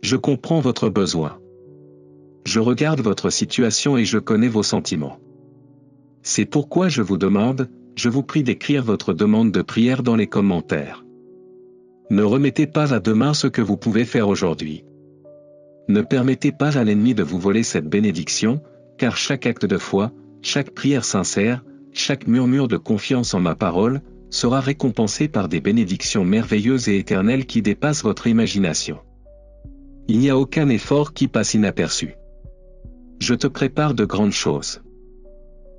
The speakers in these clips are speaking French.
Je comprends votre besoin. Je regarde votre situation et je connais vos sentiments. C'est pourquoi je vous demande, je vous prie d'écrire votre demande de prière dans les commentaires. Ne remettez pas à demain ce que vous pouvez faire aujourd'hui. Ne permettez pas à l'ennemi de vous voler cette bénédiction, car chaque acte de foi, chaque prière sincère, chaque murmure de confiance en ma parole, sera récompensé par des bénédictions merveilleuses et éternelles qui dépassent votre imagination. Il n'y a aucun effort qui passe inaperçu. Je te prépare de grandes choses.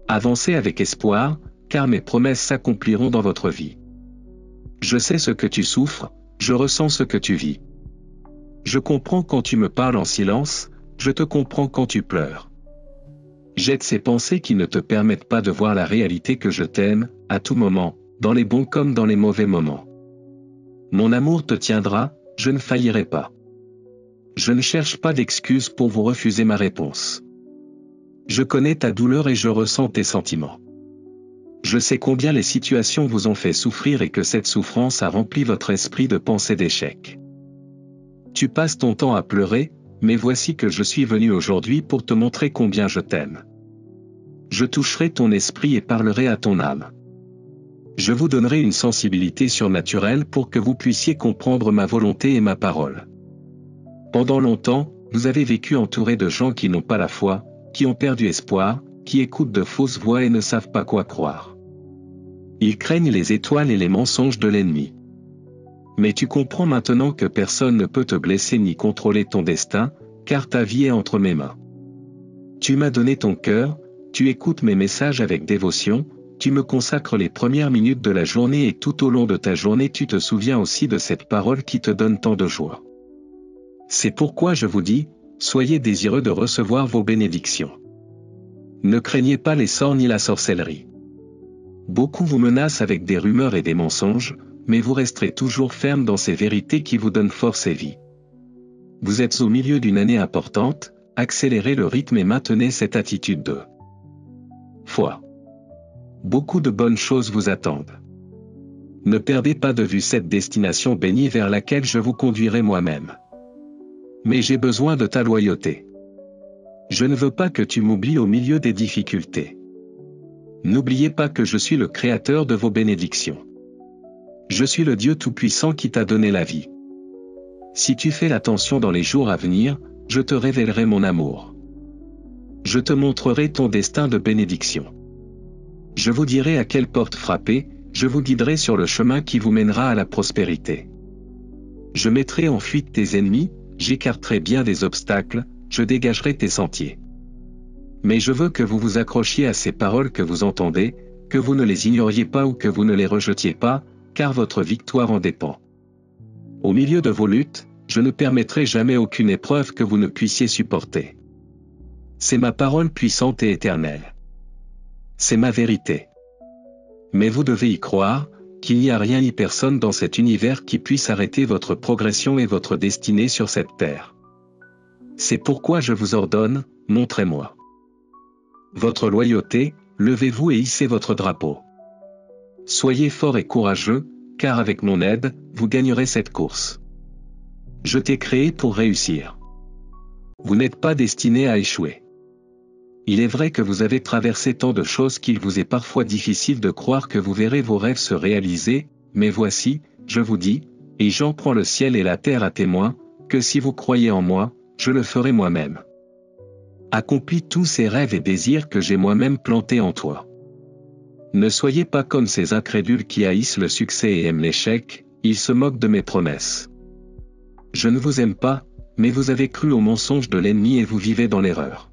Avancez avec espoir, car mes promesses s'accompliront dans votre vie. Je sais ce que tu souffres, je ressens ce que tu vis. Je comprends quand tu me parles en silence, je te comprends quand tu pleures. Jette ces pensées qui ne te permettent pas de voir la réalité que je t'aime, à tout moment, dans les bons comme dans les mauvais moments. Mon amour te tiendra, je ne faillirai pas. Je ne cherche pas d'excuses pour vous refuser ma réponse. Je connais ta douleur et je ressens tes sentiments. Je sais combien les situations vous ont fait souffrir et que cette souffrance a rempli votre esprit de pensées d'échec. Tu passes ton temps à pleurer, mais voici que je suis venu aujourd'hui pour te montrer combien je t'aime. Je toucherai ton esprit et parlerai à ton âme. Je vous donnerai une sensibilité surnaturelle pour que vous puissiez comprendre ma volonté et ma parole. Pendant longtemps, vous avez vécu entouré de gens qui n'ont pas la foi, qui ont perdu espoir, qui écoutent de fausses voix et ne savent pas quoi croire. Ils craignent les étoiles et les mensonges de l'ennemi. Mais tu comprends maintenant que personne ne peut te blesser ni contrôler ton destin, car ta vie est entre mes mains. Tu m'as donné ton cœur, tu écoutes mes messages avec dévotion, tu me consacres les premières minutes de la journée et tout au long de ta journée tu te souviens aussi de cette parole qui te donne tant de joie. C'est pourquoi je vous dis, soyez désireux de recevoir vos bénédictions. Ne craignez pas les sorts ni la sorcellerie. Beaucoup vous menacent avec des rumeurs et des mensonges, mais vous resterez toujours ferme dans ces vérités qui vous donnent force et vie. Vous êtes au milieu d'une année importante, accélérez le rythme et maintenez cette attitude de foi. Beaucoup de bonnes choses vous attendent. Ne perdez pas de vue cette destination bénie vers laquelle je vous conduirai moi-même. Mais j'ai besoin de ta loyauté. Je ne veux pas que tu m'oublies au milieu des difficultés. N'oubliez pas que je suis le créateur de vos bénédictions. Je suis le Dieu Tout-Puissant qui t'a donné la vie. Si tu fais l'attention dans les jours à venir, je te révélerai mon amour. Je te montrerai ton destin de bénédiction. Je vous dirai à quelle porte frapper, je vous guiderai sur le chemin qui vous mènera à la prospérité. Je mettrai en fuite tes ennemis, j'écarterai bien des obstacles, je dégagerai tes sentiers. Mais je veux que vous vous accrochiez à ces paroles que vous entendez, que vous ne les ignoriez pas ou que vous ne les rejetiez pas, car votre victoire en dépend. Au milieu de vos luttes, je ne permettrai jamais aucune épreuve que vous ne puissiez supporter. C'est ma parole puissante et éternelle. C'est ma vérité. Mais vous devez y croire, qu'il n'y a rien ni personne dans cet univers qui puisse arrêter votre progression et votre destinée sur cette terre. C'est pourquoi je vous ordonne, montrez-moi votre loyauté, levez-vous et hissez votre drapeau. Soyez forts et courageux, car avec mon aide, vous gagnerez cette course. Je t'ai créé pour réussir. Vous n'êtes pas destiné à échouer. Il est vrai que vous avez traversé tant de choses qu'il vous est parfois difficile de croire que vous verrez vos rêves se réaliser, mais voici, je vous dis, et j'en prends le ciel et la terre à témoin, que si vous croyez en moi, je le ferai moi-même. Accomplis tous ces rêves et désirs que j'ai moi-même plantés en toi. Ne soyez pas comme ces incrédules qui haïssent le succès et aiment l'échec, ils se moquent de mes promesses. Je ne vous aime pas, mais vous avez cru aux mensonges de l'ennemi et vous vivez dans l'erreur.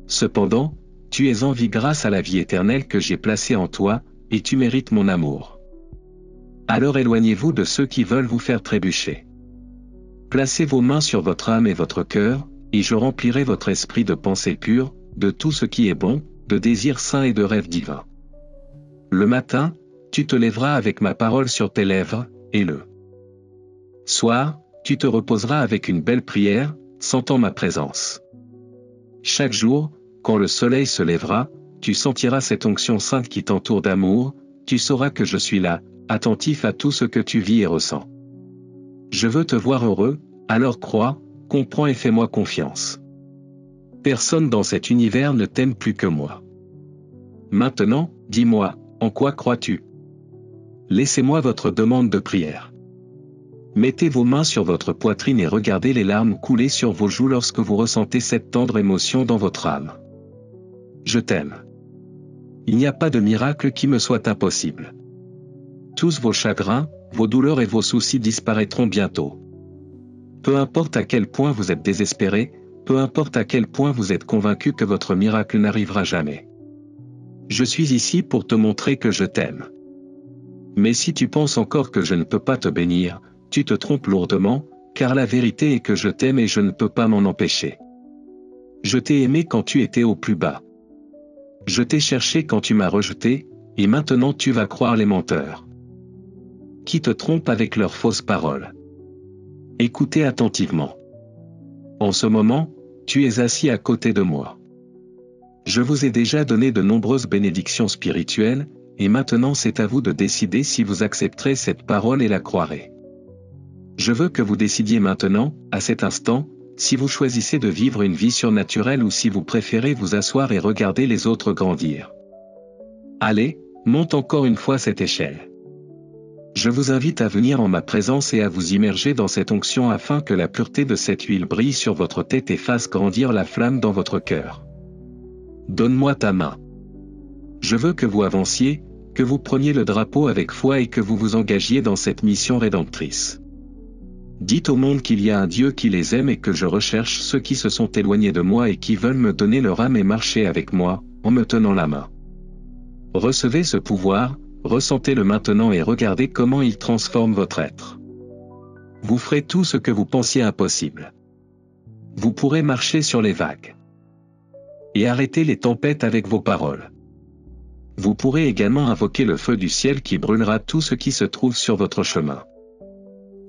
Cependant, tu es en vie grâce à la vie éternelle que j'ai placée en toi, et tu mérites mon amour. Alors éloignez-vous de ceux qui veulent vous faire trébucher. Placez vos mains sur votre âme et votre cœur, et je remplirai votre esprit de pensées pures, de tout ce qui est bon, de désirs saints et de rêves divins. Le matin, tu te lèveras avec ma parole sur tes lèvres, et le soir, tu te reposeras avec une belle prière, sentant ma présence. Chaque jour, quand le soleil se lèvera, tu sentiras cette onction sainte qui t'entoure d'amour, tu sauras que je suis là, attentif à tout ce que tu vis et ressens. Je veux te voir heureux, alors crois, comprends et fais-moi confiance. Personne dans cet univers ne t'aime plus que moi. Maintenant, dis-moi, en quoi crois-tu? Laissez-moi votre demande de prière. Mettez vos mains sur votre poitrine et regardez les larmes couler sur vos joues lorsque vous ressentez cette tendre émotion dans votre âme. Je t'aime. Il n'y a pas de miracle qui me soit impossible. Tous vos chagrins, vos douleurs et vos soucis disparaîtront bientôt. Peu importe à quel point vous êtes désespéré, peu importe à quel point vous êtes convaincu que votre miracle n'arrivera jamais. Je suis ici pour te montrer que je t'aime. Mais si tu penses encore que je ne peux pas te bénir, tu te trompes lourdement, car la vérité est que je t'aime et je ne peux pas m'en empêcher. Je t'ai aimé quand tu étais au plus bas. Je t'ai cherché quand tu m'as rejeté, et maintenant tu vas croire les menteurs. Qui te trompent avec leurs fausses paroles. Écoutez attentivement. En ce moment, tu es assis à côté de moi. Je vous ai déjà donné de nombreuses bénédictions spirituelles, et maintenant c'est à vous de décider si vous accepterez cette parole et la croirez. Je veux que vous décidiez maintenant, à cet instant, si vous choisissez de vivre une vie surnaturelle ou si vous préférez vous asseoir et regarder les autres grandir. Allez, monte encore une fois cette échelle. Je vous invite à venir en ma présence et à vous immerger dans cette onction afin que la pureté de cette huile brille sur votre tête et fasse grandir la flamme dans votre cœur. Donne-moi ta main. Je veux que vous avanciez, que vous preniez le drapeau avec foi et que vous vous engagiez dans cette mission rédemptrice. Dites au monde qu'il y a un Dieu qui les aime et que je recherche ceux qui se sont éloignés de moi et qui veulent me donner leur âme et marcher avec moi, en me tenant la main. Recevez ce pouvoir, ressentez-le maintenant et regardez comment il transforme votre être. Vous ferez tout ce que vous pensiez impossible. Vous pourrez marcher sur les vagues. Et arrêter les tempêtes avec vos paroles. Vous pourrez également invoquer le feu du ciel qui brûlera tout ce qui se trouve sur votre chemin.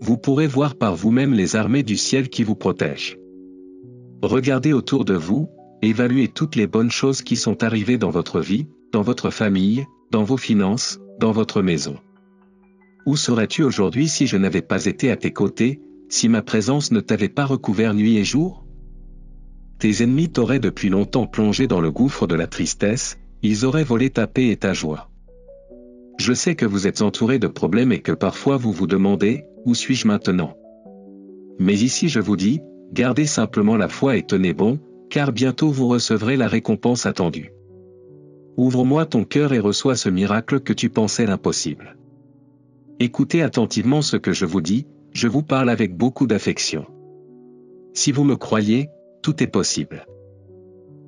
Vous pourrez voir par vous-même les armées du ciel qui vous protègent. Regardez autour de vous, évaluez toutes les bonnes choses qui sont arrivées dans votre vie, dans votre famille, dans vos finances, dans votre maison. Où serais-tu aujourd'hui si je n'avais pas été à tes côtés, si ma présence ne t'avait pas recouvert nuit et jour? Tes ennemis t'auraient depuis longtemps plongé dans le gouffre de la tristesse, ils auraient volé ta paix et ta joie. Je sais que vous êtes entouré de problèmes et que parfois vous vous demandez, où suis-je maintenant? Mais ici je vous dis, gardez simplement la foi et tenez bon, car bientôt vous recevrez la récompense attendue. Ouvre-moi ton cœur et reçois ce miracle que tu pensais l'impossible. Écoutez attentivement ce que je vous dis, je vous parle avec beaucoup d'affection. Si vous me croyez, tout est possible.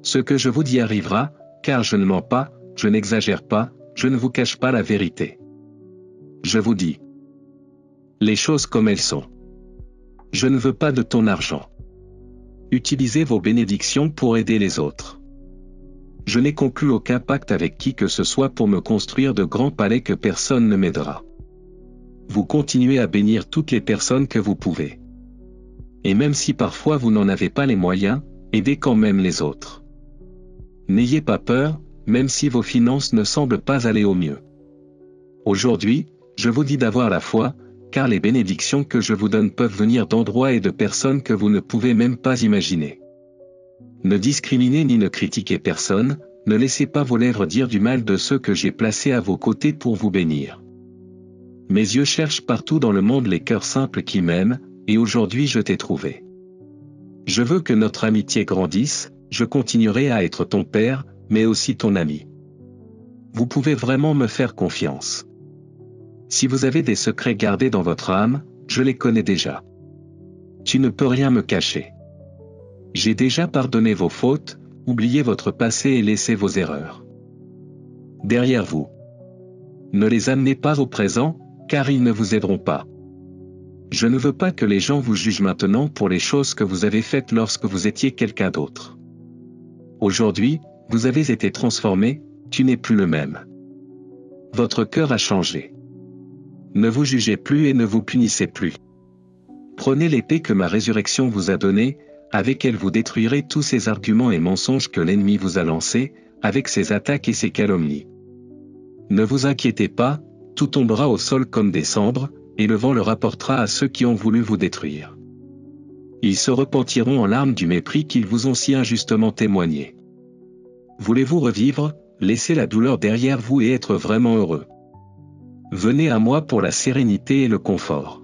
Ce que je vous dis arrivera, car je ne mens pas, je n'exagère pas, je ne vous cache pas la vérité. Je vous dis les choses comme elles sont. Je ne veux pas de ton argent. Utilisez vos bénédictions pour aider les autres. Je n'ai conclu aucun pacte avec qui que ce soit pour me construire de grands palais que personne ne m'aidera. Vous continuez à bénir toutes les personnes que vous pouvez. Et même si parfois vous n'en avez pas les moyens, aidez quand même les autres. N'ayez pas peur, même si vos finances ne semblent pas aller au mieux. Aujourd'hui, je vous dis d'avoir la foi, car les bénédictions que je vous donne peuvent venir d'endroits et de personnes que vous ne pouvez même pas imaginer. Ne discriminez ni ne critiquez personne, ne laissez pas vos lèvres dire du mal de ceux que j'ai placés à vos côtés pour vous bénir. Mes yeux cherchent partout dans le monde les cœurs simples qui m'aiment, et aujourd'hui je t'ai trouvé. Je veux que notre amitié grandisse, je continuerai à être ton père, mais aussi ton ami. Vous pouvez vraiment me faire confiance. Si vous avez des secrets gardés dans votre âme, je les connais déjà. Tu ne peux rien me cacher. J'ai déjà pardonné vos fautes, oublié votre passé et laissé vos erreurs derrière vous. Ne les amenez pas au présent, car ils ne vous aideront pas. Je ne veux pas que les gens vous jugent maintenant pour les choses que vous avez faites lorsque vous étiez quelqu'un d'autre. Aujourd'hui, vous avez été transformé, tu n'es plus le même. Votre cœur a changé. Ne vous jugez plus et ne vous punissez plus. Prenez l'épée que ma résurrection vous a donnée, avec elle vous détruirez tous ces arguments et mensonges que l'ennemi vous a lancés, avec ses attaques et ses calomnies. Ne vous inquiétez pas, tout tombera au sol comme des cendres, et le vent le rapportera à ceux qui ont voulu vous détruire. Ils se repentiront en larmes du mépris qu'ils vous ont si injustement témoigné. Voulez-vous revivre, laisser la douleur derrière vous et être vraiment heureux? Venez à moi pour la sérénité et le confort.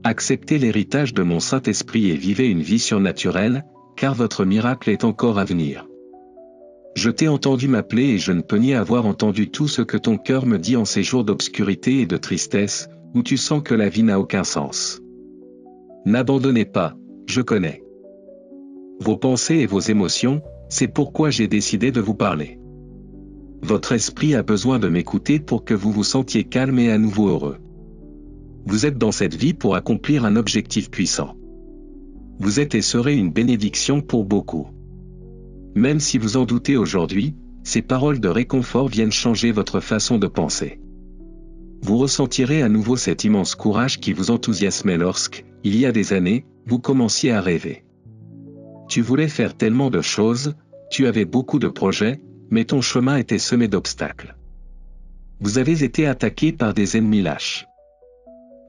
Acceptez l'héritage de mon Saint-Esprit et vivez une vie surnaturelle, car votre miracle est encore à venir. Je t'ai entendu m'appeler et je ne peux nier avoir entendu tout ce que ton cœur me dit en ces jours d'obscurité et de tristesse, où tu sens que la vie n'a aucun sens. N'abandonnez pas, je connais vos pensées et vos émotions, c'est pourquoi j'ai décidé de vous parler. Votre esprit a besoin de m'écouter pour que vous vous sentiez calme et à nouveau heureux. Vous êtes dans cette vie pour accomplir un objectif puissant. Vous êtes et serez une bénédiction pour beaucoup. Même si vous en doutez aujourd'hui, ces paroles de réconfort viennent changer votre façon de penser. Vous ressentirez à nouveau cet immense courage qui vous enthousiasmait lorsque, il y a des années, vous commenciez à rêver. Tu voulais faire tellement de choses, tu avais beaucoup de projets, mais ton chemin était semé d'obstacles. Vous avez été attaqué par des ennemis lâches.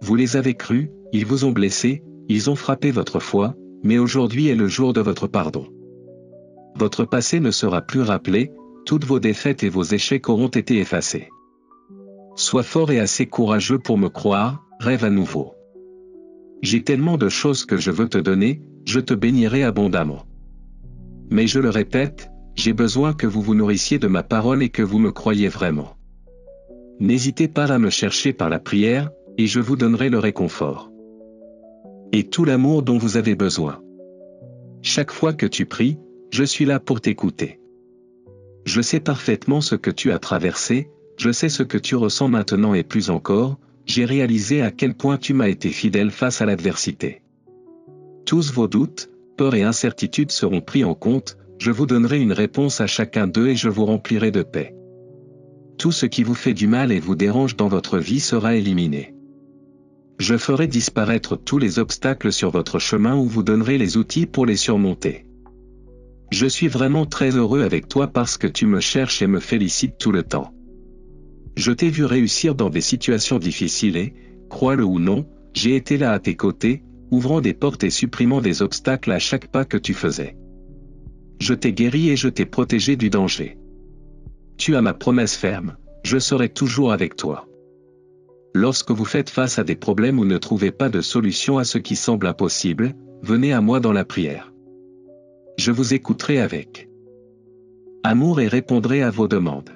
Vous les avez crus, ils vous ont blessé, ils ont frappé votre foi, mais aujourd'hui est le jour de votre pardon. Votre passé ne sera plus rappelé, toutes vos défaites et vos échecs auront été effacés. Sois fort et assez courageux pour me croire, rêve à nouveau. J'ai tellement de choses que je veux te donner, je te bénirai abondamment. Mais je le répète, j'ai besoin que vous vous nourrissiez de ma parole et que vous me croyiez vraiment. N'hésitez pas à me chercher par la prière, et je vous donnerai le réconfort. Et tout l'amour dont vous avez besoin. Chaque fois que tu pries, je suis là pour t'écouter. Je sais parfaitement ce que tu as traversé, je sais ce que tu ressens maintenant et plus encore, j'ai réalisé à quel point tu m'as été fidèle face à l'adversité. Tous vos doutes, peurs et incertitudes seront pris en compte, je vous donnerai une réponse à chacun d'eux et je vous remplirai de paix. Tout ce qui vous fait du mal et vous dérange dans votre vie sera éliminé. Je ferai disparaître tous les obstacles sur votre chemin ou vous donnerai les outils pour les surmonter. Je suis vraiment très heureux avec toi parce que tu me cherches et me félicites tout le temps. Je t'ai vu réussir dans des situations difficiles et, crois-le ou non, j'ai été là à tes côtés, ouvrant des portes et supprimant des obstacles à chaque pas que tu faisais. Je t'ai guéri et je t'ai protégé du danger. Tu as ma promesse ferme, je serai toujours avec toi. Lorsque vous faites face à des problèmes ou ne trouvez pas de solution à ce qui semble impossible, venez à moi dans la prière. Je vous écouterai avec amour et répondrai à vos demandes.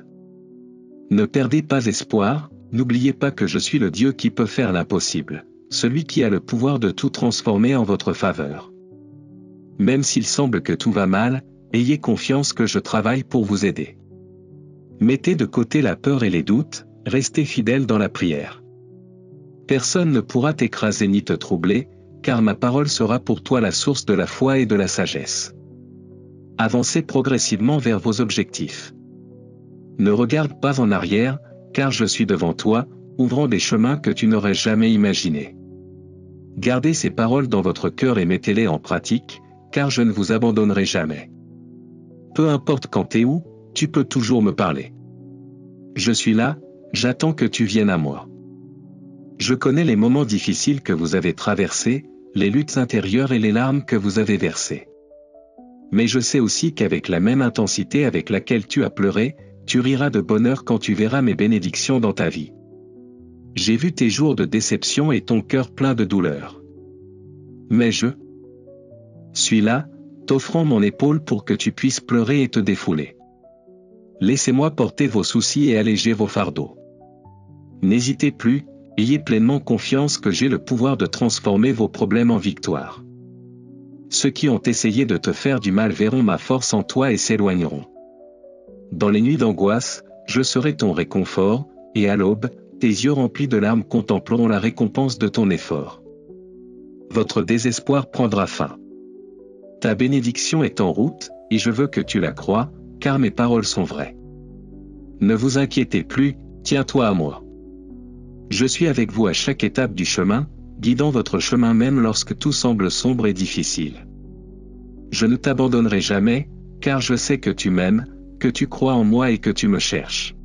Ne perdez pas espoir, n'oubliez pas que je suis le Dieu qui peut faire l'impossible, celui qui a le pouvoir de tout transformer en votre faveur. Même s'il semble que tout va mal, ayez confiance que je travaille pour vous aider. Mettez de côté la peur et les doutes, restez fidèle dans la prière. Personne ne pourra t'écraser ni te troubler, car ma parole sera pour toi la source de la foi et de la sagesse. Avancez progressivement vers vos objectifs. Ne regarde pas en arrière, car je suis devant toi, ouvrant des chemins que tu n'aurais jamais imaginés. Gardez ces paroles dans votre cœur et mettez-les en pratique, car je ne vous abandonnerai jamais. Peu importe quand et où, tu peux toujours me parler. Je suis là, j'attends que tu viennes à moi. Je connais les moments difficiles que vous avez traversés, les luttes intérieures et les larmes que vous avez versées. Mais je sais aussi qu'avec la même intensité avec laquelle tu as pleuré, tu riras de bonheur quand tu verras mes bénédictions dans ta vie. J'ai vu tes jours de déception et ton cœur plein de douleur. Mais je suis là, t'offrant mon épaule pour que tu puisses pleurer et te défouler. Laissez-moi porter vos soucis et alléger vos fardeaux. N'hésitez plus, ayez pleinement confiance que j'ai le pouvoir de transformer vos problèmes en victoire. Ceux qui ont essayé de te faire du mal verront ma force en toi et s'éloigneront. Dans les nuits d'angoisse, je serai ton réconfort, et à l'aube, tes yeux remplis de larmes contempleront la récompense de ton effort. Votre désespoir prendra fin. Ta bénédiction est en route, et je veux que tu la croies, car mes paroles sont vraies. Ne vous inquiétez plus, tiens-toi à moi. Je suis avec vous à chaque étape du chemin, guidant votre chemin même lorsque tout semble sombre et difficile. Je ne t'abandonnerai jamais, car je sais que tu m'aimes, que tu crois en moi et que tu me cherches.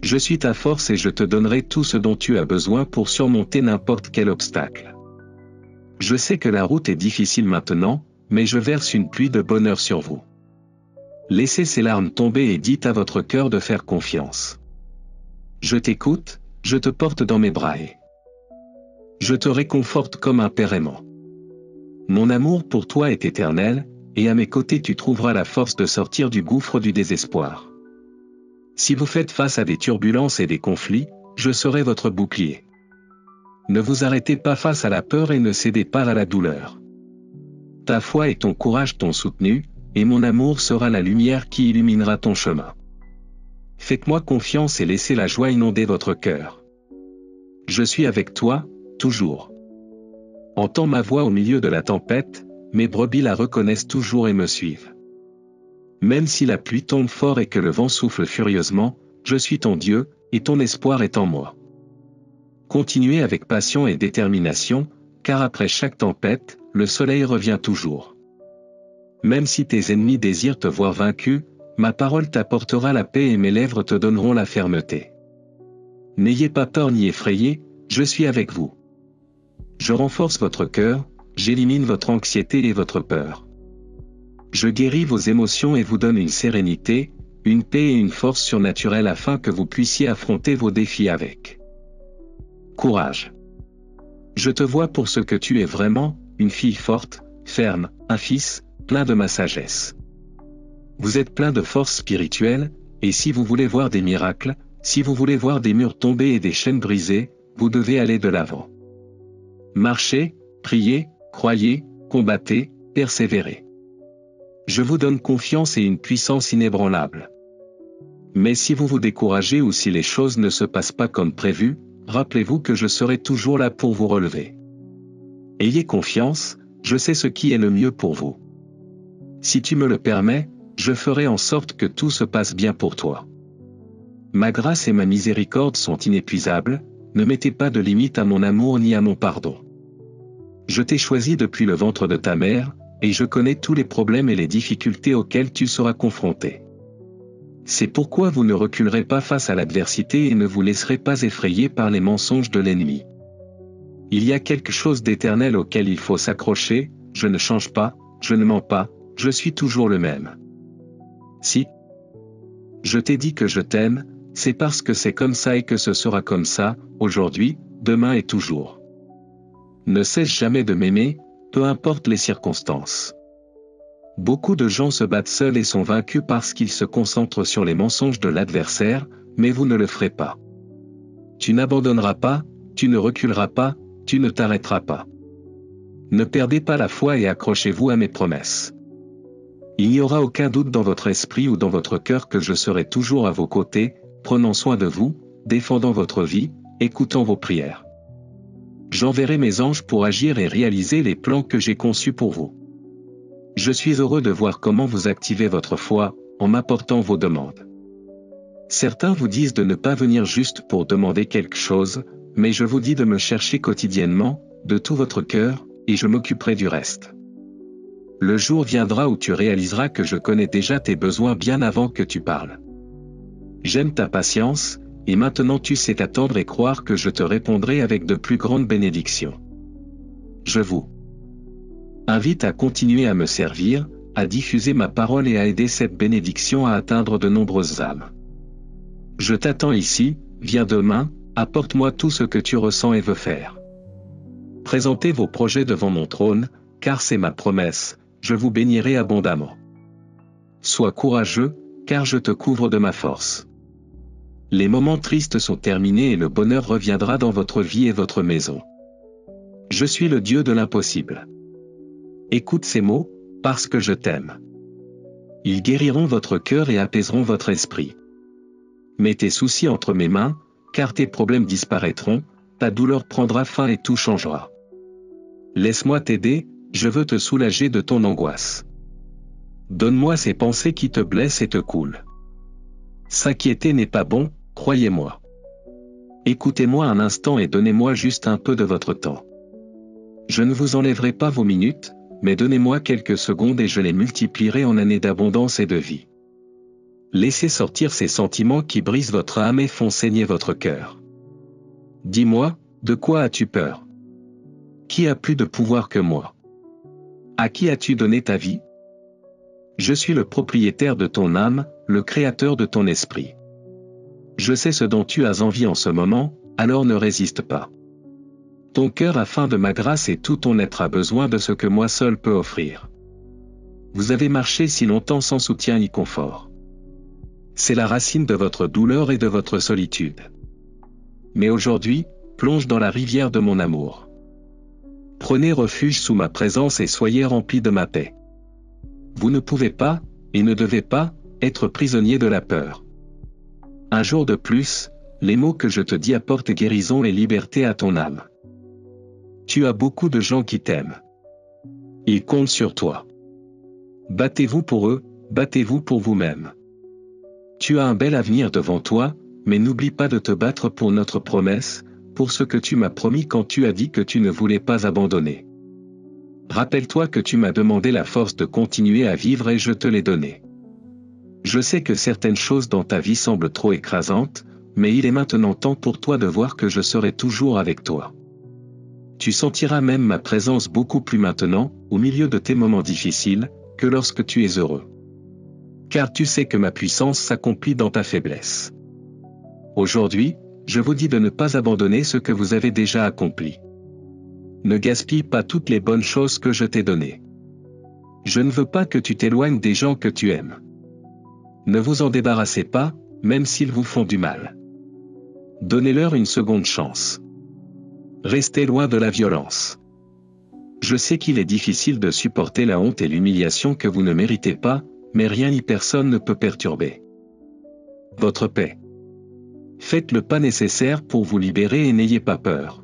Je suis ta force et je te donnerai tout ce dont tu as besoin pour surmonter n'importe quel obstacle. Je sais que la route est difficile maintenant, mais je verse une pluie de bonheur sur vous. Laissez ces larmes tomber et dites à votre cœur de faire confiance. Je t'écoute, je te porte dans mes bras et je te réconforte comme un père aimant. Mon amour pour toi est éternel, et à mes côtés tu trouveras la force de sortir du gouffre du désespoir. Si vous faites face à des turbulences et des conflits, je serai votre bouclier. Ne vous arrêtez pas face à la peur et ne cédez pas à la douleur. Ta foi et ton courage t'ont soutenu, et mon amour sera la lumière qui illuminera ton chemin. Faites-moi confiance et laissez la joie inonder votre cœur. Je suis avec toi, toujours. Entends ma voix au milieu de la tempête, mes brebis la reconnaissent toujours et me suivent. Même si la pluie tombe fort et que le vent souffle furieusement, je suis ton Dieu, et ton espoir est en moi. Continuez avec passion et détermination, car après chaque tempête, le soleil revient toujours. Même si tes ennemis désirent te voir vaincu, ma parole t'apportera la paix et mes lèvres te donneront la fermeté. N'ayez pas peur ni effrayé, je suis avec vous. Je renforce votre cœur, j'élimine votre anxiété et votre peur. Je guéris vos émotions et vous donne une sérénité, une paix et une force surnaturelle afin que vous puissiez affronter vos défis avec courage. Je te vois pour ce que tu es vraiment, une fille forte, ferme, un fils, plein de ma sagesse. Vous êtes plein de force spirituelle, et si vous voulez voir des miracles, si vous voulez voir des murs tomber et des chaînes brisées, vous devez aller de l'avant. Marchez, priez, croyez, combattez, persévérez. Je vous donne confiance et une puissance inébranlable. Mais si vous vous découragez ou si les choses ne se passent pas comme prévu, rappelez-vous que je serai toujours là pour vous relever. Ayez confiance, je sais ce qui est le mieux pour vous. Si tu me le permets, je ferai en sorte que tout se passe bien pour toi. Ma grâce et ma miséricorde sont inépuisables, ne mettez pas de limite à mon amour ni à mon pardon. Je t'ai choisi depuis le ventre de ta mère, et je connais tous les problèmes et les difficultés auxquels tu seras confronté. C'est pourquoi vous ne reculerez pas face à l'adversité et ne vous laisserez pas effrayer par les mensonges de l'ennemi. Il y a quelque chose d'éternel auquel il faut s'accrocher, je ne change pas, je ne mens pas, je suis toujours le même. Si je t'ai dit que je t'aime, c'est parce que c'est comme ça et que ce sera comme ça, aujourd'hui, demain et toujours. Ne cesse jamais de m'aimer, peu importe les circonstances. Beaucoup de gens se battent seuls et sont vaincus parce qu'ils se concentrent sur les mensonges de l'adversaire, mais vous ne le ferez pas. Tu n'abandonneras pas, tu ne reculeras pas, tu ne t'arrêteras pas. Ne perdez pas la foi et accrochez-vous à mes promesses. Il n'y aura aucun doute dans votre esprit ou dans votre cœur que je serai toujours à vos côtés, prenant soin de vous, défendant votre vie, écoutant vos prières. J'enverrai mes anges pour agir et réaliser les plans que j'ai conçus pour vous. Je suis heureux de voir comment vous activez votre foi, en m'apportant vos demandes. Certains vous disent de ne pas venir juste pour demander quelque chose, mais je vous dis de me chercher quotidiennement, de tout votre cœur, et je m'occuperai du reste. Le jour viendra où tu réaliseras que je connais déjà tes besoins bien avant que tu parles. J'aime ta patience, et maintenant tu sais t'attendre et croire que je te répondrai avec de plus grandes bénédictions. Je vous invite à continuer à me servir, à diffuser ma parole et à aider cette bénédiction à atteindre de nombreuses âmes. Je t'attends ici, viens demain, apporte-moi tout ce que tu ressens et veux faire. Présentez vos projets devant mon trône, car c'est ma promesse, je vous bénirai abondamment. Sois courageux, car je te couvre de ma force. Les moments tristes sont terminés et le bonheur reviendra dans votre vie et votre maison. Je suis le Dieu de l'impossible. Écoute ces mots, parce que je t'aime. Ils guériront votre cœur et apaiseront votre esprit. Mets tes soucis entre mes mains, car tes problèmes disparaîtront, ta douleur prendra fin et tout changera. Laisse-moi t'aider, je veux te soulager de ton angoisse. Donne-moi ces pensées qui te blessent et te coulent. S'inquiéter n'est pas bon, croyez-moi. Écoutez-moi un instant et donnez-moi juste un peu de votre temps. Je ne vous enlèverai pas vos minutes, mais donnez-moi quelques secondes et je les multiplierai en années d'abondance et de vie. Laissez sortir ces sentiments qui brisent votre âme et font saigner votre cœur. Dis-moi, de quoi as-tu peur? Qui a plus de pouvoir que moi? À qui as-tu donné ta vie? Je suis le propriétaire de ton âme, le créateur de ton esprit. Je sais ce dont tu as envie en ce moment, alors ne résiste pas. Ton cœur a faim de ma grâce et tout ton être a besoin de ce que moi seul peux offrir. Vous avez marché si longtemps sans soutien ni confort. C'est la racine de votre douleur et de votre solitude. Mais aujourd'hui, plonge dans la rivière de mon amour. Prenez refuge sous ma présence et soyez remplis de ma paix. Vous ne pouvez pas, et ne devez pas, être prisonnier de la peur. Un jour de plus, les mots que je te dis apportent guérison et liberté à ton âme. Tu as beaucoup de gens qui t'aiment. Ils comptent sur toi. Battez-vous pour eux, battez-vous pour vous-même. Tu as un bel avenir devant toi, mais n'oublie pas de te battre pour notre promesse, pour ce que tu m'as promis quand tu as dit que tu ne voulais pas abandonner. Rappelle-toi que tu m'as demandé la force de continuer à vivre et je te l'ai donnée. Je sais que certaines choses dans ta vie semblent trop écrasantes, mais il est maintenant temps pour toi de voir que je serai toujours avec toi. Tu sentiras même ma présence beaucoup plus maintenant, au milieu de tes moments difficiles, que lorsque tu es heureux. Car tu sais que ma puissance s'accomplit dans ta faiblesse. Aujourd'hui, je vous dis de ne pas abandonner ce que vous avez déjà accompli. Ne gaspille pas toutes les bonnes choses que je t'ai données. Je ne veux pas que tu t'éloignes des gens que tu aimes. Ne vous en débarrassez pas, même s'ils vous font du mal. Donnez-leur une seconde chance. Restez loin de la violence. Je sais qu'il est difficile de supporter la honte et l'humiliation que vous ne méritez pas, mais rien ni personne ne peut perturber votre paix. Faites le pas nécessaire pour vous libérer et n'ayez pas peur.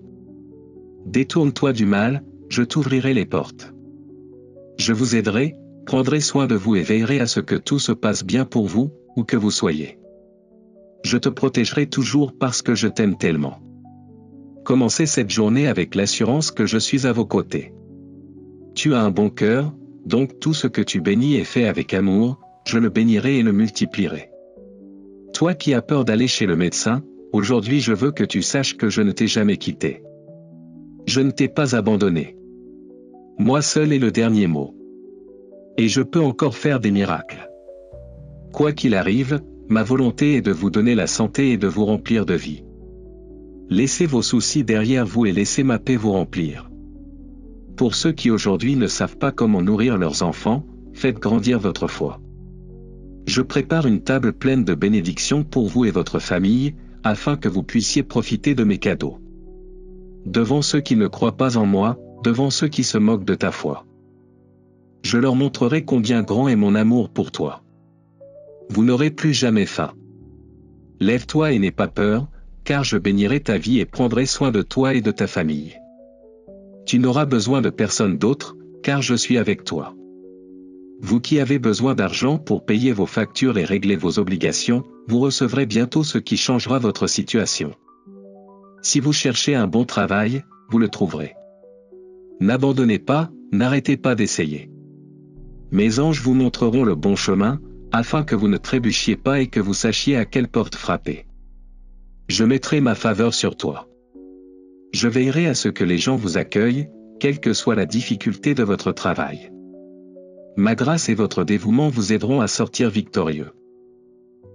Détourne-toi du mal, je t'ouvrirai les portes. Je vous aiderai, prendrai soin de vous et veillerai à ce que tout se passe bien pour vous, où que vous soyez. Je te protégerai toujours parce que je t'aime tellement. Commencez cette journée avec l'assurance que je suis à vos côtés. Tu as un bon cœur, donc tout ce que tu bénis et fais avec amour, je le bénirai et le multiplierai. Toi qui as peur d'aller chez le médecin, aujourd'hui je veux que tu saches que je ne t'ai jamais quitté. Je ne t'ai pas abandonné. Moi seul est le dernier mot. Et je peux encore faire des miracles. Quoi qu'il arrive, ma volonté est de vous donner la santé et de vous remplir de vie. Laissez vos soucis derrière vous et laissez ma paix vous remplir. Pour ceux qui aujourd'hui ne savent pas comment nourrir leurs enfants, faites grandir votre foi. Je prépare une table pleine de bénédictions pour vous et votre famille, afin que vous puissiez profiter de mes cadeaux. Devant ceux qui ne croient pas en moi, devant ceux qui se moquent de ta foi. Je leur montrerai combien grand est mon amour pour toi. Vous n'aurez plus jamais faim. Lève-toi et n'aie pas peur, car je bénirai ta vie et prendrai soin de toi et de ta famille. Tu n'auras besoin de personne d'autre, car je suis avec toi. Vous qui avez besoin d'argent pour payer vos factures et régler vos obligations, vous recevrez bientôt ce qui changera votre situation. Si vous cherchez un bon travail, vous le trouverez. N'abandonnez pas, n'arrêtez pas d'essayer. Mes anges vous montreront le bon chemin, afin que vous ne trébuchiez pas et que vous sachiez à quelle porte frapper. Je mettrai ma faveur sur toi. Je veillerai à ce que les gens vous accueillent, quelle que soit la difficulté de votre travail. Ma grâce et votre dévouement vous aideront à sortir victorieux.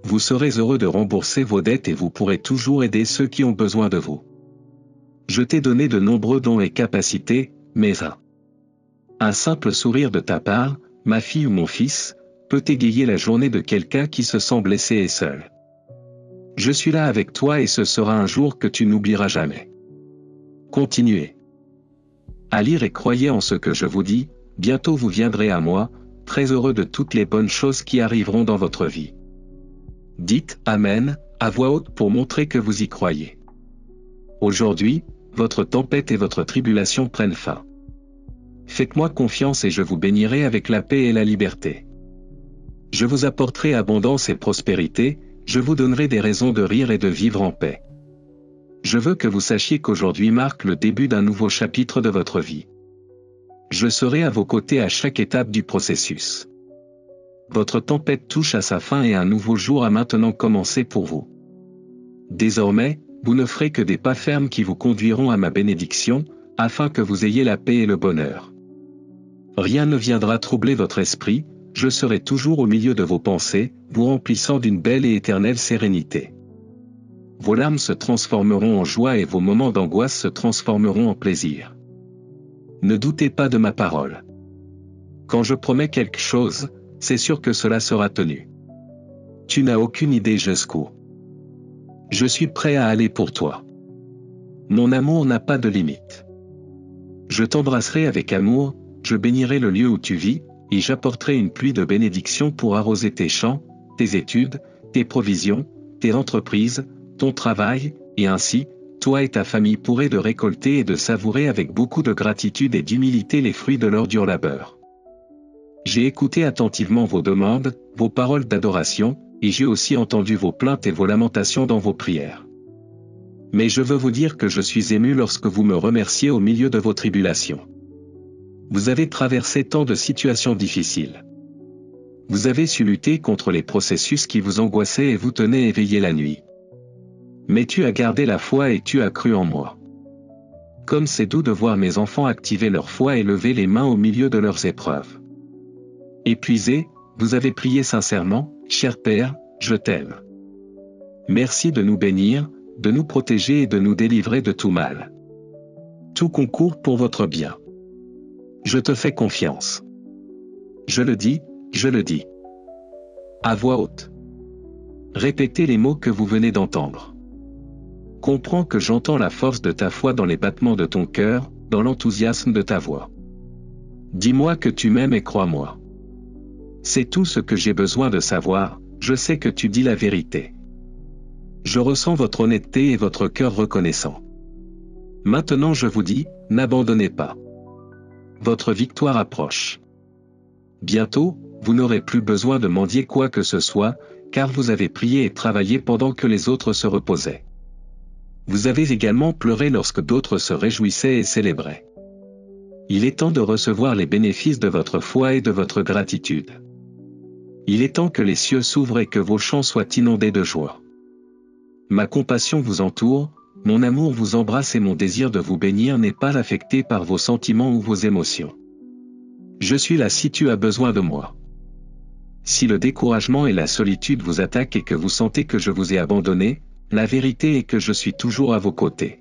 Vous serez heureux de rembourser vos dettes et vous pourrez toujours aider ceux qui ont besoin de vous. Je t'ai donné de nombreux dons et capacités, mais un simple sourire de ta part, ma fille ou mon fils, peut égayer la journée de quelqu'un qui se sent blessé et seul. Je suis là avec toi et ce sera un jour que tu n'oublieras jamais. Continuez à lire et croyez en ce que je vous dis, bientôt vous viendrez à moi, très heureux de toutes les bonnes choses qui arriveront dans votre vie. Dites « Amen » à voix haute pour montrer que vous y croyez. Aujourd'hui, votre tempête et votre tribulation prennent fin. Faites-moi confiance et je vous bénirai avec la paix et la liberté. Je vous apporterai abondance et prospérité, je vous donnerai des raisons de rire et de vivre en paix. Je veux que vous sachiez qu'aujourd'hui marque le début d'un nouveau chapitre de votre vie. Je serai à vos côtés à chaque étape du processus. Votre tempête touche à sa fin et un nouveau jour a maintenant commencé pour vous. Désormais, vous ne ferez que des pas fermes qui vous conduiront à ma bénédiction, afin que vous ayez la paix et le bonheur. Rien ne viendra troubler votre esprit, je serai toujours au milieu de vos pensées, vous remplissant d'une belle et éternelle sérénité. Vos larmes se transformeront en joie et vos moments d'angoisse se transformeront en plaisir. Ne doutez pas de ma parole. Quand je promets quelque chose, c'est sûr que cela sera tenu. Tu n'as aucune idée jusqu'où. Je suis prêt à aller pour toi. Mon amour n'a pas de limite. Je t'embrasserai avec amour, je bénirai le lieu où tu vis, et j'apporterai une pluie de bénédictions pour arroser tes champs, tes études, tes provisions, tes entreprises, ton travail, et ainsi, toi et ta famille pourrez de récolter et de savourer avec beaucoup de gratitude et d'humilité les fruits de leur dur labeur. J'ai écouté attentivement vos demandes, vos paroles d'adoration, et j'ai aussi entendu vos plaintes et vos lamentations dans vos prières. Mais je veux vous dire que je suis ému lorsque vous me remerciez au milieu de vos tribulations. Vous avez traversé tant de situations difficiles. Vous avez su lutter contre les processus qui vous angoissaient et vous tenaient éveillé la nuit. Mais tu as gardé la foi et tu as cru en moi. Comme c'est doux de voir mes enfants activer leur foi et lever les mains au milieu de leurs épreuves. Épuisé, vous avez prié sincèrement, cher Père, je t'aime. Merci de nous bénir, de nous protéger et de nous délivrer de tout mal. Tout concourt pour votre bien. Je te fais confiance. Je le dis, je le dis. À voix haute. Répétez les mots que vous venez d'entendre. Comprends que j'entends la force de ta foi dans les battements de ton cœur, dans l'enthousiasme de ta voix. Dis-moi que tu m'aimes et crois-moi. C'est tout ce que j'ai besoin de savoir, je sais que tu dis la vérité. Je ressens votre honnêteté et votre cœur reconnaissant. Maintenant je vous dis, n'abandonnez pas. Votre victoire approche. Bientôt, vous n'aurez plus besoin de mendier quoi que ce soit, car vous avez prié et travaillé pendant que les autres se reposaient. Vous avez également pleuré lorsque d'autres se réjouissaient et célébraient. Il est temps de recevoir les bénéfices de votre foi et de votre gratitude. Il est temps que les cieux s'ouvrent et que vos champs soient inondés de joie. Ma compassion vous entoure, mon amour vous embrasse et mon désir de vous bénir n'est pas affecté par vos sentiments ou vos émotions. Je suis là si tu as besoin de moi. Si le découragement et la solitude vous attaquent et que vous sentez que je vous ai abandonné, la vérité est que je suis toujours à vos côtés.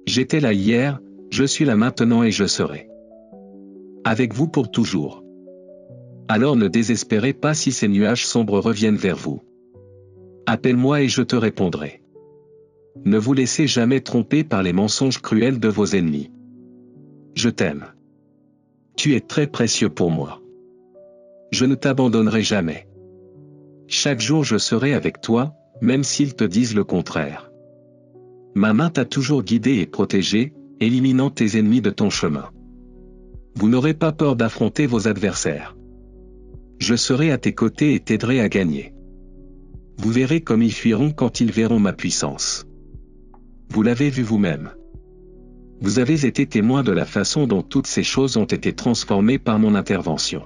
J'étais là hier, je suis là maintenant et je serai avec vous pour toujours. Alors ne désespérez pas si ces nuages sombres reviennent vers vous. Appelle-moi et je te répondrai. Ne vous laissez jamais tromper par les mensonges cruels de vos ennemis. Je t'aime. Tu es très précieux pour moi. Je ne t'abandonnerai jamais. Chaque jour je serai avec toi, même s'ils te disent le contraire. Ma main t'a toujours guidé et protégé, éliminant tes ennemis de ton chemin. Vous n'aurez pas peur d'affronter vos adversaires. Je serai à tes côtés et t'aiderai à gagner. Vous verrez comme ils fuiront quand ils verront ma puissance. Vous l'avez vu vous-même. Vous avez été témoin de la façon dont toutes ces choses ont été transformées par mon intervention.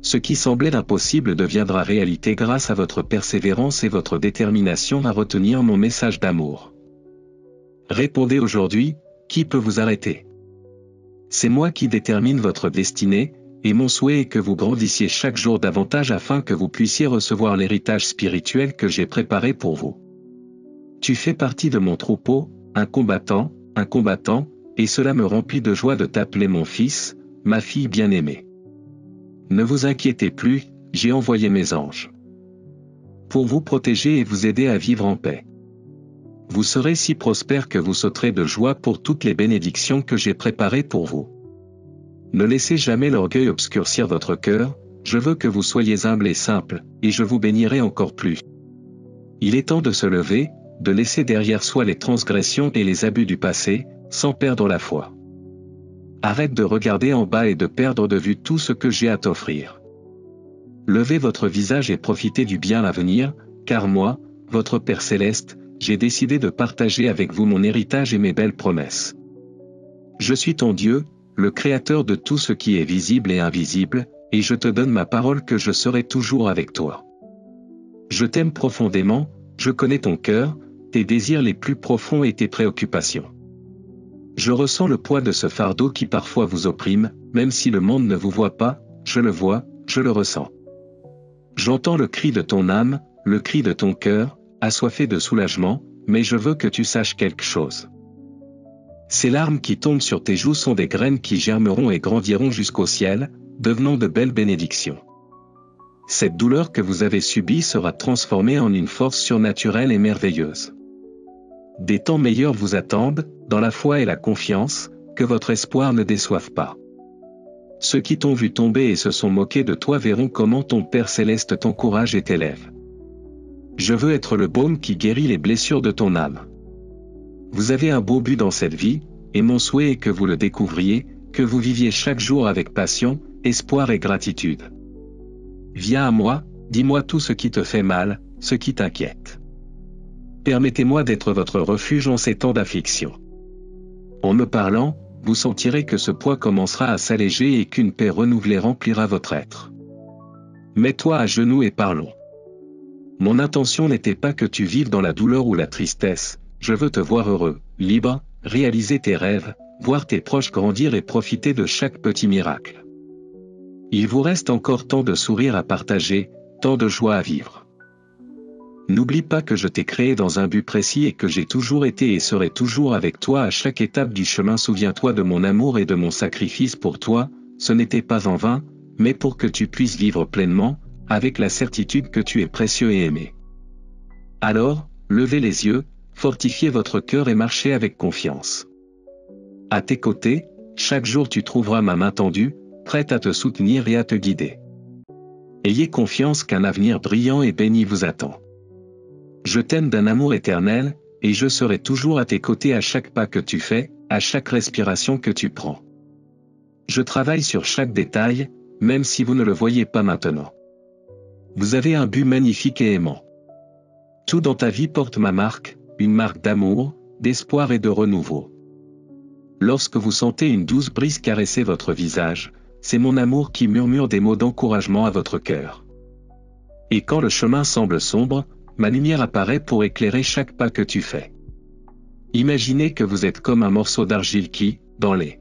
Ce qui semblait impossible deviendra réalité grâce à votre persévérance et votre détermination à retenir mon message d'amour. Répondez aujourd'hui, qui peut vous arrêter? C'est moi qui détermine votre destinée, et mon souhait est que vous grandissiez chaque jour davantage afin que vous puissiez recevoir l'héritage spirituel que j'ai préparé pour vous. Tu fais partie de mon troupeau, un combattant, et cela me remplit de joie de t'appeler mon fils, ma fille bien-aimée. Ne vous inquiétez plus, j'ai envoyé mes anges pour vous protéger et vous aider à vivre en paix. Vous serez si prospères que vous sauterez de joie pour toutes les bénédictions que j'ai préparées pour vous. Ne laissez jamais l'orgueil obscurcir votre cœur, je veux que vous soyez humble et simple, et je vous bénirai encore plus. Il est temps de se lever, de laisser derrière soi les transgressions et les abus du passé, sans perdre la foi. Arrête de regarder en bas et de perdre de vue tout ce que j'ai à t'offrir. Levez votre visage et profitez du bien à venir, car moi, votre Père Céleste, j'ai décidé de partager avec vous mon héritage et mes belles promesses. Je suis ton Dieu, le Créateur de tout ce qui est visible et invisible, et je te donne ma parole que je serai toujours avec toi. Je t'aime profondément, je connais ton cœur, tes désirs les plus profonds et tes préoccupations. Je ressens le poids de ce fardeau qui parfois vous opprime, même si le monde ne vous voit pas, je le vois, je le ressens. J'entends le cri de ton âme, le cri de ton cœur, assoiffé de soulagement, mais je veux que tu saches quelque chose. Ces larmes qui tombent sur tes joues sont des graines qui germeront et grandiront jusqu'au ciel, devenant de belles bénédictions. Cette douleur que vous avez subie sera transformée en une force surnaturelle et merveilleuse. Des temps meilleurs vous attendent, dans la foi et la confiance, que votre espoir ne déçoive pas. Ceux qui t'ont vu tomber et se sont moqués de toi verront comment ton Père Céleste t'encourage et t'élève. Je veux être le baume qui guérit les blessures de ton âme. Vous avez un beau but dans cette vie, et mon souhait est que vous le découvriez, que vous viviez chaque jour avec passion, espoir et gratitude. Viens à moi, dis-moi tout ce qui te fait mal, ce qui t'inquiète. Permettez-moi d'être votre refuge en ces temps d'affliction. En me parlant, vous sentirez que ce poids commencera à s'alléger et qu'une paix renouvelée remplira votre être. Mets-toi à genoux et parlons. Mon intention n'était pas que tu vives dans la douleur ou la tristesse, je veux te voir heureux, libre, réaliser tes rêves, voir tes proches grandir et profiter de chaque petit miracle. Il vous reste encore tant de sourires à partager, tant de joie à vivre. N'oublie pas que je t'ai créé dans un but précis et que j'ai toujours été et serai toujours avec toi à chaque étape du chemin. Souviens-toi de mon amour et de mon sacrifice pour toi, ce n'était pas en vain, mais pour que tu puisses vivre pleinement, avec la certitude que tu es précieux et aimé. Alors, levez les yeux, fortifiez votre cœur et marchez avec confiance. À tes côtés, chaque jour tu trouveras ma main tendue, prête à te soutenir et à te guider. Ayez confiance qu'un avenir brillant et béni vous attend. Je t'aime d'un amour éternel, et je serai toujours à tes côtés à chaque pas que tu fais, à chaque respiration que tu prends. Je travaille sur chaque détail, même si vous ne le voyez pas maintenant. Vous avez un but magnifique et aimant. Tout dans ta vie porte ma marque, une marque d'amour, d'espoir et de renouveau. Lorsque vous sentez une douce brise caresser votre visage, c'est mon amour qui murmure des mots d'encouragement à votre cœur. Et quand le chemin semble sombre, ma lumière apparaît pour éclairer chaque pas que tu fais. Imaginez que vous êtes comme un morceau d'argile qui, dans les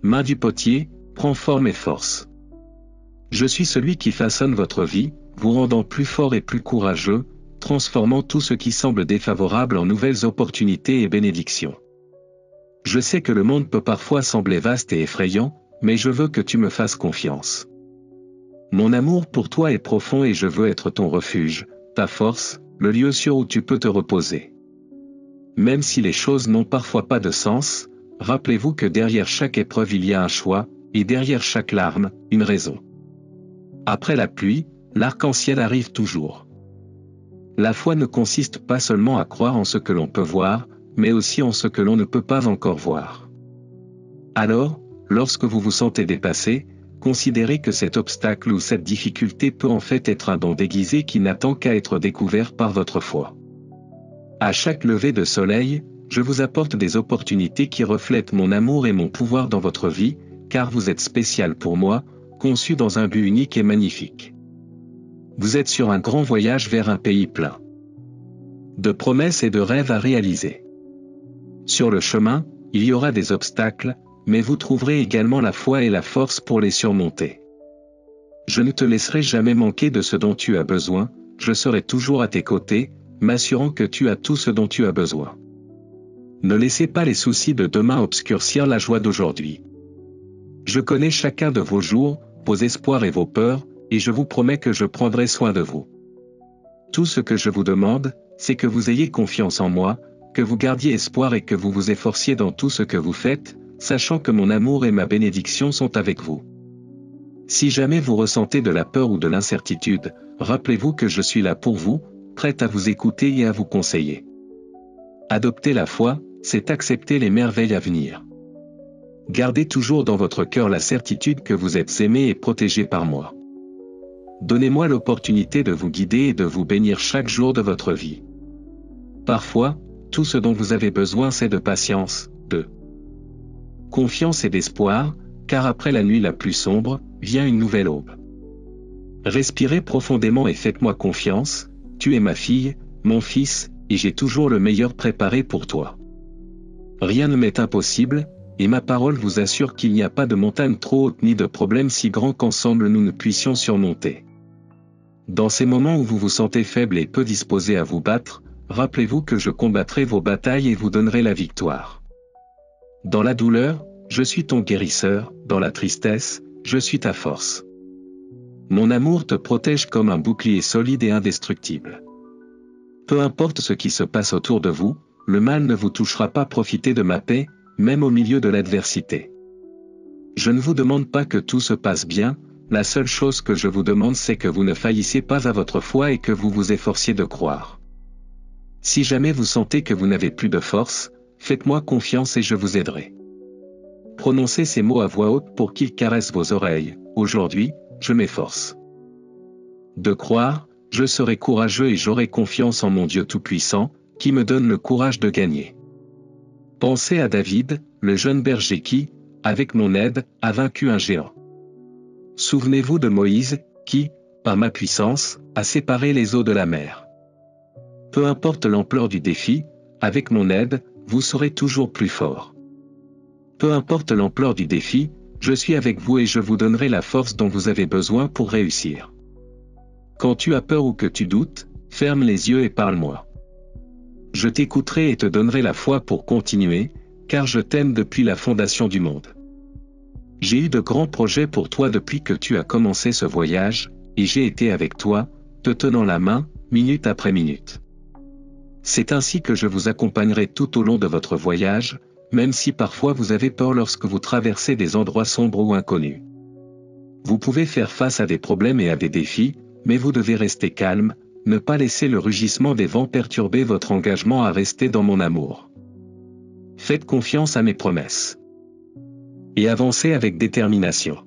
mains du potier, prend forme et force. Je suis celui qui façonne votre vie, vous rendant plus fort et plus courageux, transformant tout ce qui semble défavorable en nouvelles opportunités et bénédictions. Je sais que le monde peut parfois sembler vaste et effrayant, mais je veux que tu me fasses confiance. Mon amour pour toi est profond et je veux être ton refuge, ta force, le lieu sûr où tu peux te reposer. Même si les choses n'ont parfois pas de sens, rappelez-vous que derrière chaque épreuve il y a un choix, et derrière chaque larme, une raison. Après la pluie, l'arc-en-ciel arrive toujours. La foi ne consiste pas seulement à croire en ce que l'on peut voir, mais aussi en ce que l'on ne peut pas encore voir. Alors, lorsque vous vous sentez dépassé, considérez que cet obstacle ou cette difficulté peut en fait être un don déguisé qui n'attend qu'à être découvert par votre foi. À chaque lever de soleil, je vous apporte des opportunités qui reflètent mon amour et mon pouvoir dans votre vie, car vous êtes spécial pour moi, conçu dans un but unique et magnifique. Vous êtes sur un grand voyage vers un pays plein de promesses et de rêves à réaliser. Sur le chemin, il y aura des obstacles, mais vous trouverez également la foi et la force pour les surmonter. Je ne te laisserai jamais manquer de ce dont tu as besoin, je serai toujours à tes côtés, m'assurant que tu as tout ce dont tu as besoin. Ne laissez pas les soucis de demain obscurcir la joie d'aujourd'hui. Je connais chacun de vos jours, vos espoirs et vos peurs, et je vous promets que je prendrai soin de vous. Tout ce que je vous demande, c'est que vous ayez confiance en moi, que vous gardiez espoir et que vous vous efforciez dans tout ce que vous faites, sachant que mon amour et ma bénédiction sont avec vous. Si jamais vous ressentez de la peur ou de l'incertitude, rappelez-vous que je suis là pour vous, prête à vous écouter et à vous conseiller. Adopter la foi, c'est accepter les merveilles à venir. Gardez toujours dans votre cœur la certitude que vous êtes aimé et protégé par moi. Donnez-moi l'opportunité de vous guider et de vous bénir chaque jour de votre vie. Parfois, tout ce dont vous avez besoin c'est de patience, de confiance et d'espoir, car après la nuit la plus sombre, vient une nouvelle aube. Respirez profondément et faites-moi confiance, tu es ma fille, mon fils, et j'ai toujours le meilleur préparé pour toi. Rien ne m'est impossible, et ma parole vous assure qu'il n'y a pas de montagne trop haute ni de problème si grand qu'ensemble nous ne puissions surmonter. Dans ces moments où vous vous sentez faible et peu disposé à vous battre, rappelez-vous que je combattrai vos batailles et vous donnerai la victoire. Dans la douleur, je suis ton guérisseur, dans la tristesse, je suis ta force. Mon amour te protège comme un bouclier solide et indestructible. Peu importe ce qui se passe autour de vous, le mal ne vous touchera pas. Profitez de ma paix, même au milieu de l'adversité. Je ne vous demande pas que tout se passe bien, la seule chose que je vous demande c'est que vous ne faillissiez pas à votre foi et que vous vous efforciez de croire. Si jamais vous sentez que vous n'avez plus de force, faites-moi confiance et je vous aiderai. Prononcez ces mots à voix haute pour qu'ils caressent vos oreilles. Aujourd'hui, je m'efforce de croire, je serai courageux et j'aurai confiance en mon Dieu Tout-Puissant, qui me donne le courage de gagner. Pensez à David, le jeune berger qui, avec mon aide, a vaincu un géant. Souvenez-vous de Moïse, qui, par ma puissance, a séparé les eaux de la mer. Peu importe l'ampleur du défi, avec mon aide, vous serez toujours plus fort. Peu importe l'ampleur du défi, je suis avec vous et je vous donnerai la force dont vous avez besoin pour réussir. Quand tu as peur ou que tu doutes, ferme les yeux et parle-moi. Je t'écouterai et te donnerai la foi pour continuer, car je t'aime depuis la fondation du monde. J'ai eu de grands projets pour toi depuis que tu as commencé ce voyage, et j'ai été avec toi, te tenant la main, minute après minute. C'est ainsi que je vous accompagnerai tout au long de votre voyage, même si parfois vous avez peur lorsque vous traversez des endroits sombres ou inconnus. Vous pouvez faire face à des problèmes et à des défis, mais vous devez rester calme, ne pas laisser le rugissement des vents perturber votre engagement à rester dans mon amour. Faites confiance à mes promesses. Et avancez avec détermination.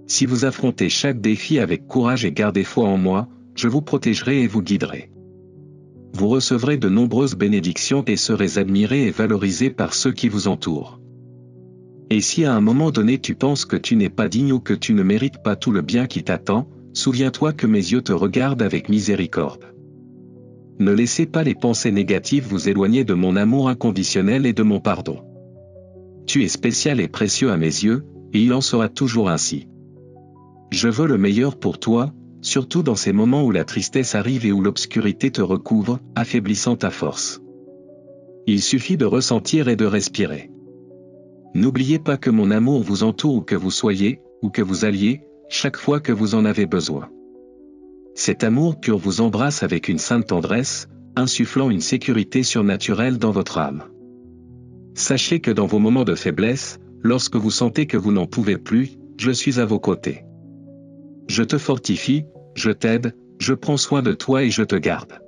Si vous affrontez chaque défi avec courage et gardez foi en moi, je vous protégerai et vous guiderai. Vous recevrez de nombreuses bénédictions et serez admiré et valorisé par ceux qui vous entourent. Et si à un moment donné tu penses que tu n'es pas digne ou que tu ne mérites pas tout le bien qui t'attend, souviens-toi que mes yeux te regardent avec miséricorde. Ne laissez pas les pensées négatives vous éloigner de mon amour inconditionnel et de mon pardon. Tu es spécial et précieux à mes yeux, et il en sera toujours ainsi. Je veux le meilleur pour toi, surtout dans ces moments où la tristesse arrive et où l'obscurité te recouvre, affaiblissant ta force. Il suffit de ressentir et de respirer. N'oubliez pas que mon amour vous entoure où que vous soyez, où que vous alliez, chaque fois que vous en avez besoin. Cet amour pur vous embrasse avec une sainte tendresse, insufflant une sécurité surnaturelle dans votre âme. Sachez que dans vos moments de faiblesse, lorsque vous sentez que vous n'en pouvez plus, je suis à vos côtés. Je te fortifie, je t'aide, je prends soin de toi et je te garde.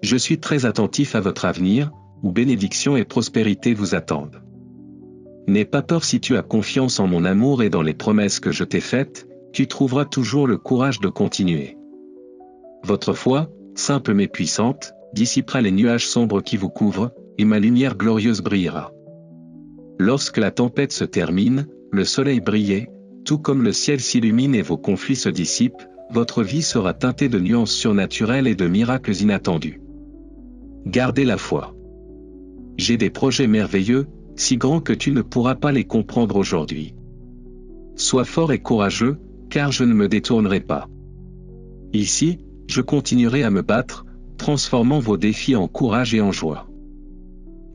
Je suis très attentif à votre avenir, où bénédiction et prospérité vous attendent. N'aie pas peur si tu as confiance en mon amour et dans les promesses que je t'ai faites, tu trouveras toujours le courage de continuer. Votre foi, simple mais puissante, dissipera les nuages sombres qui vous couvrent, et ma lumière glorieuse brillera. Lorsque la tempête se termine, le soleil brille, tout comme le ciel s'illumine et vos conflits se dissipent, votre vie sera teintée de nuances surnaturelles et de miracles inattendus. Gardez la foi. J'ai des projets merveilleux, si grands que tu ne pourras pas les comprendre aujourd'hui. Sois fort et courageux, car je ne me détournerai pas. Ici, je continuerai à me battre, transformant vos défis en courage et en joie.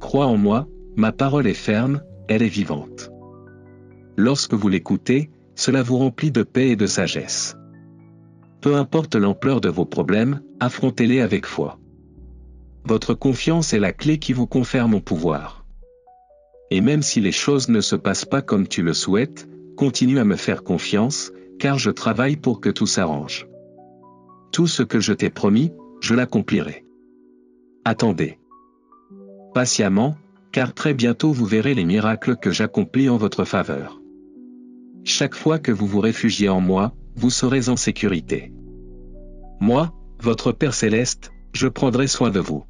Crois en moi, ma parole est ferme, elle est vivante. Lorsque vous l'écoutez, cela vous remplit de paix et de sagesse. Peu importe l'ampleur de vos problèmes, affrontez-les avec foi. Votre confiance est la clé qui vous confère mon pouvoir. Et même si les choses ne se passent pas comme tu le souhaites, continue à me faire confiance, car je travaille pour que tout s'arrange. Tout ce que je t'ai promis, je l'accomplirai. Attendez patiemment, car très bientôt vous verrez les miracles que j'accomplis en votre faveur. Chaque fois que vous vous réfugiez en moi, vous serez en sécurité. Moi, votre Père Céleste, je prendrai soin de vous.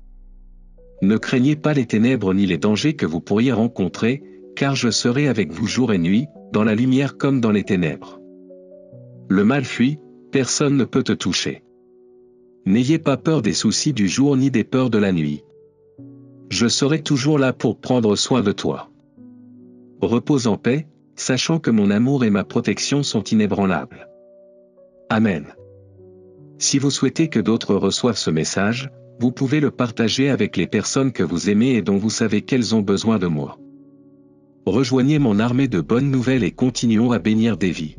Ne craignez pas les ténèbres ni les dangers que vous pourriez rencontrer, car je serai avec vous jour et nuit, dans la lumière comme dans les ténèbres. Le mal fuit, personne ne peut te toucher. N'ayez pas peur des soucis du jour ni des peurs de la nuit. Je serai toujours là pour prendre soin de toi. Repose en paix, sachant que mon amour et ma protection sont inébranlables. Amen. Si vous souhaitez que d'autres reçoivent ce message, vous pouvez le partager avec les personnes que vous aimez et dont vous savez qu'elles ont besoin de moi. Rejoignez mon armée de bonnes nouvelles et continuons à bénir des vies.